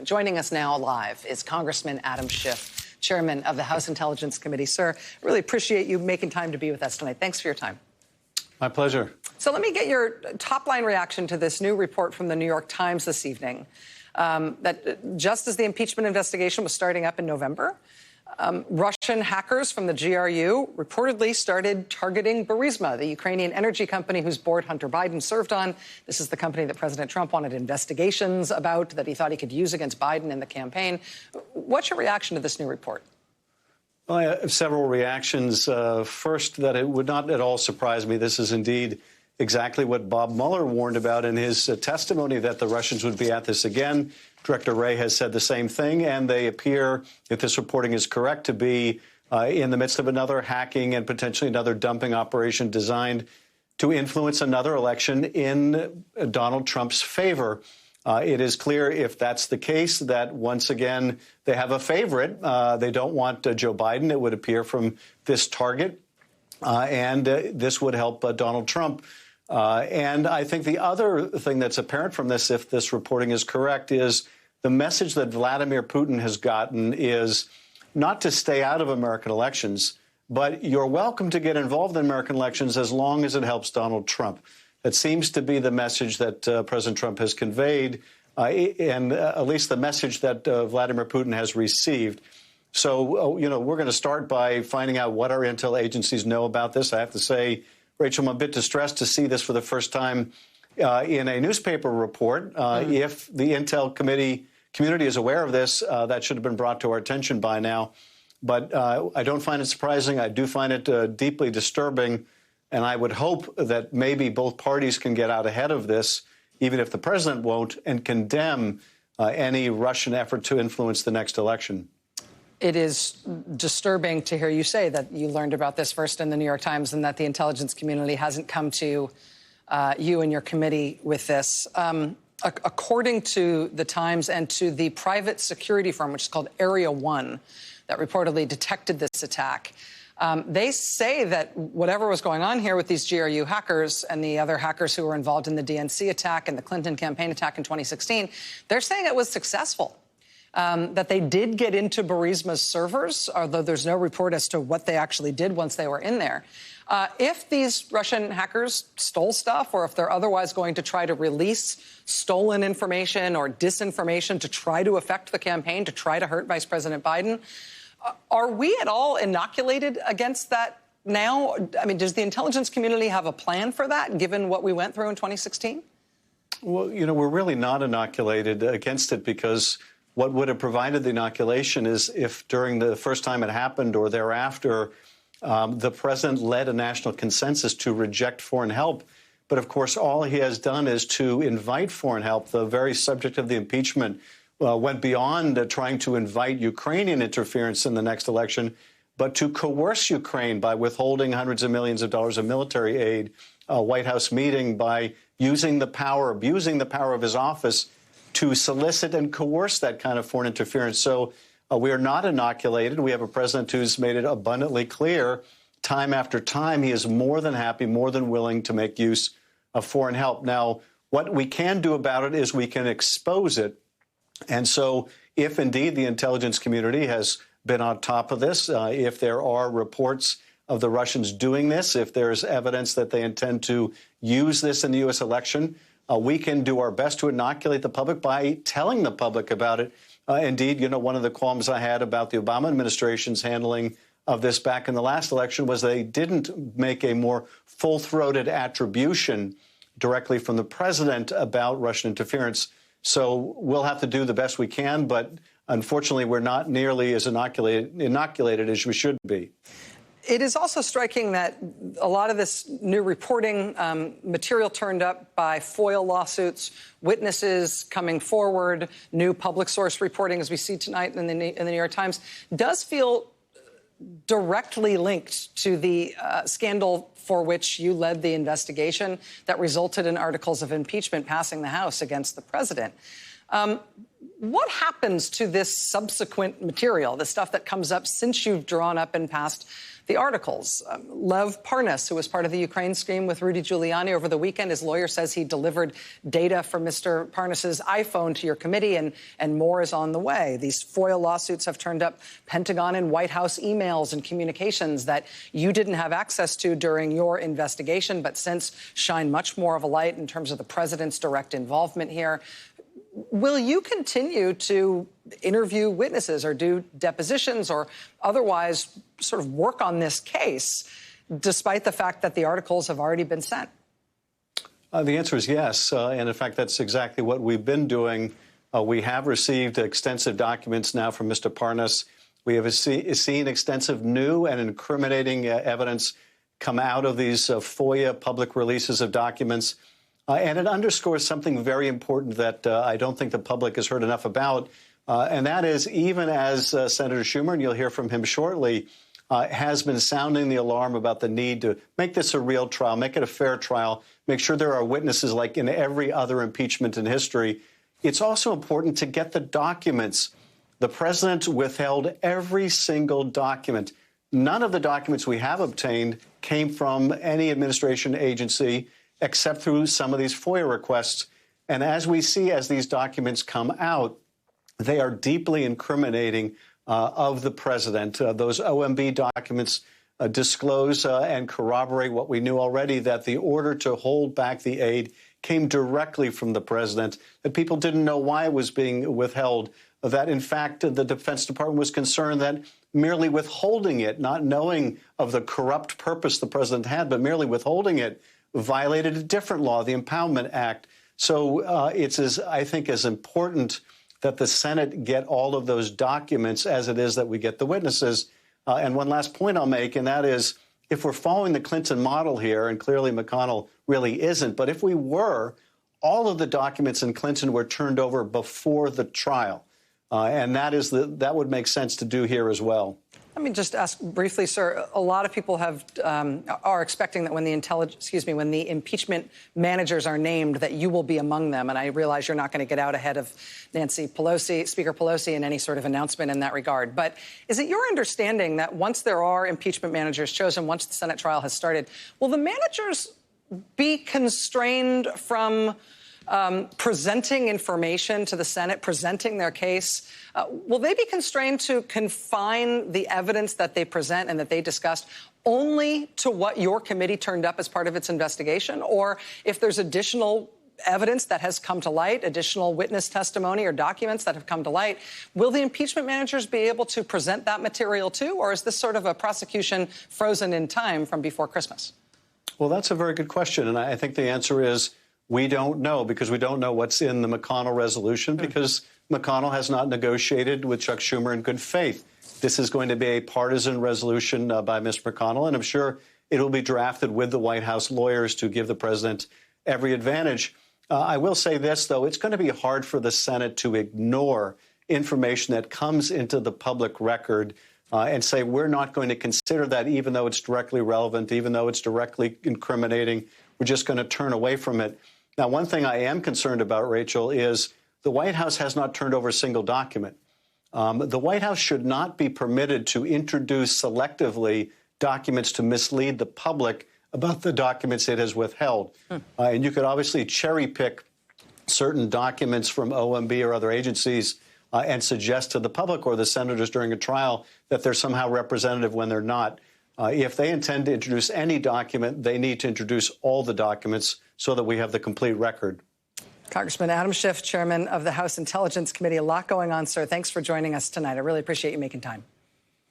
Joining us now live is Congressman Adam Schiff, chairman of the House Intelligence Committee. Sir, I really appreciate you making time to be with us tonight. Thanks for your time. My pleasure. So let me get your top-line reaction to this new report from the New York Times this evening, that just as the impeachment investigation was starting up in November, Russian hackers from the GRU reportedly started targeting Burisma, the Ukrainian energy company whose board Hunter Biden served on. This is the company that President Trump wanted investigations about, that he thought he could use against Biden in the campaign. What's your reaction to this new report? Well, I have several reactions. First, that it would not at all surprise me. This is indeed exactly what Bob Mueller warned about in his testimony, that the Russians would be at this again. Director Wray has said the same thing, and they appear, if this reporting is correct, to be in the midst of another hacking and potentially another dumping operation designed to influence another election in Donald Trump's favor. It is clear, if that's the case, that once again they have a favorite. They don't want Joe Biden, it would appear, from this target, and this would help Donald Trump. And I think the other thing that's apparent from this, if this reporting is correct, is the message that Vladimir Putin has gotten is not to stay out of American elections, but you're welcome to get involved in American elections as long as it helps Donald Trump. That seems to be the message that President Trump has conveyed, and at least the message that Vladimir Putin has received. So, we're going to start by finding out what our intel agencies know about this. I have to say, Rachel, I'm a bit distressed to see this for the first time in a newspaper report. If the Intel community is aware of this, that should have been brought to our attention by now. But I don't find it surprising. I do find it deeply disturbing. And I would hope that maybe both parties can get out ahead of this, even if the president won't, and condemn any Russian effort to influence the next election. It is disturbing to hear you say that you learned about this first in the New York Times and that the intelligence community hasn't come to you and your committee with this. According to the Times and to the private security firm, which is called Area 1, that reportedly detected this attack, they say that whatever was going on here with these GRU hackers and the other hackers who were involved in the DNC attack and the Clinton campaign attack in 2016, they're saying it was successful. That they did get into Burisma's servers, although there's no report as to what they actually did once they were in there. If these Russian hackers stole stuff, or if they're otherwise going to try to release stolen information or disinformation to try to affect the campaign, to try to hurt Vice President Biden, are we at all inoculated against that now? I mean, does the intelligence community have a plan for that, given what we went through in 2016? Well, we're really not inoculated against it, because what would have provided the inoculation is if during the first time it happened or thereafter, the president led a national consensus to reject foreign help. But of course, all he has done is to invite foreign help. The very subject of the impeachment went beyond trying to invite Ukrainian interference in the next election, but to coerce Ukraine by withholding hundreds of millions of dollars of military aid, a White House meeting, by using the power, abusing the power of his office to solicit and coerce that kind of foreign interference. So we are not inoculated. We have a president who's made it abundantly clear time after time he is more than happy, more than willing to make use of foreign help. Now, what we can do about it is we can expose it. And so if indeed the intelligence community has been on top of this, if there are reports of the Russians doing this, if there's evidence that they intend to use this in the U.S. election, we can do our best to inoculate the public by telling the public about it. Indeed, one of the qualms I had about the Obama administration's handling of this back in the last election was they didn't make a more full-throated attribution directly from the president about Russian interference. So we'll have to do the best we can, but unfortunately, we're not nearly as inoculated as we should be. It is also striking that a lot of this new reporting material turned up by FOIL lawsuits, witnesses coming forward, new public source reporting, as we see tonight in the New York Times, does feel directly linked to the scandal for which you led the investigation that resulted in articles of impeachment passing the House against the president. What happens to this subsequent material, the stuff that comes up since you've drawn up and passed the articles. Lev Parnas, who was part of the Ukraine scheme with Rudy Giuliani over the weekend, his lawyer says he delivered data from Mr. Parnas's iPhone to your committee, and more is on the way. These FOIA lawsuits have turned up Pentagon and White House emails and communications that you didn't have access to during your investigation, but since shine much more of a light in terms of the president's direct involvement here. Will you continue to interview witnesses or do depositions or otherwise sort of work on this case, despite the fact that the articles have already been sent? The answer is yes. And in fact, that's exactly what we've been doing. We have received extensive documents now from Mr. Parnas. We have seen extensive new and incriminating evidence come out of these FOIA public releases of documents. And it underscores something very important that I don't think the public has heard enough about. And that is, even as Senator Schumer, and you'll hear from him shortly, has been sounding the alarm about the need to make this a real trial, make it a fair trial, make sure there are witnesses like in every other impeachment in history. It's also important to get the documents. The president withheld every single document. None of the documents we have obtained came from any administration agency, except through some of these FOIA requests. And as we see, as these documents come out, they are deeply incriminating of the president. Those OMB documents disclose and corroborate what we knew already, that the order to hold back the aid came directly from the president, that people didn't know why it was being withheld, that, in fact, the Defense Department was concerned that merely withholding it, not knowing of the corrupt purpose the president had, but merely withholding it, violated a different law, the Impoundment Act. So I think, as important that the Senate get all of those documents as it is that we get the witnesses. And one last point I'll make, and that is, if we're following the Clinton model here, and clearly McConnell really isn't, but if we were, all of the documents in Clinton were turned over before the trial. And that would make sense to do here as well. Let me just ask briefly, sir. A lot of people are expecting that when the impeachment managers are named, that you will be among them. And I realize you're not going to get out ahead of Speaker Pelosi in any sort of announcement in that regard. But is it your understanding that once there are impeachment managers chosen, once the Senate trial has started, will the managers be constrained from presenting information to the Senate, presenting their case? Will they be constrained to confine the evidence that they present and that they discussed only to what your committee turned up as part of its investigation? Or if there's additional evidence that has come to light, additional witness testimony or documents that have come to light, will the impeachment managers be able to present that material too? Or is this sort of a prosecution frozen in time from before Christmas? Well, that's a very good question. And I think the answer is, we don't know, because we don't know what's in the McConnell resolution, because McConnell has not negotiated with Chuck Schumer in good faith. This is going to be a partisan resolution by Mr. McConnell, and I'm sure it will be drafted with the White House lawyers to give the president every advantage. I will say this, though. It's going to be hard for the Senate to ignore information that comes into the public record and say, we're not going to consider that, even though it's directly relevant, even though it's directly incriminating. We're just going to turn away from it. Now, one thing I am concerned about, Rachel, is the White House has not turned over a single document. The White House should not be permitted to introduce selectively documents to mislead the public about the documents it has withheld. And you could obviously cherry pick certain documents from OMB or other agencies and suggest to the public or the senators during a trial that they're somehow representative when they're not. If they intend to introduce any document, they need to introduce all the documents so that we have the complete record. Congressman Adam Schiff, chairman of the House Intelligence Committee. A lot going on, sir. Thanks for joining us tonight. I really appreciate you making time.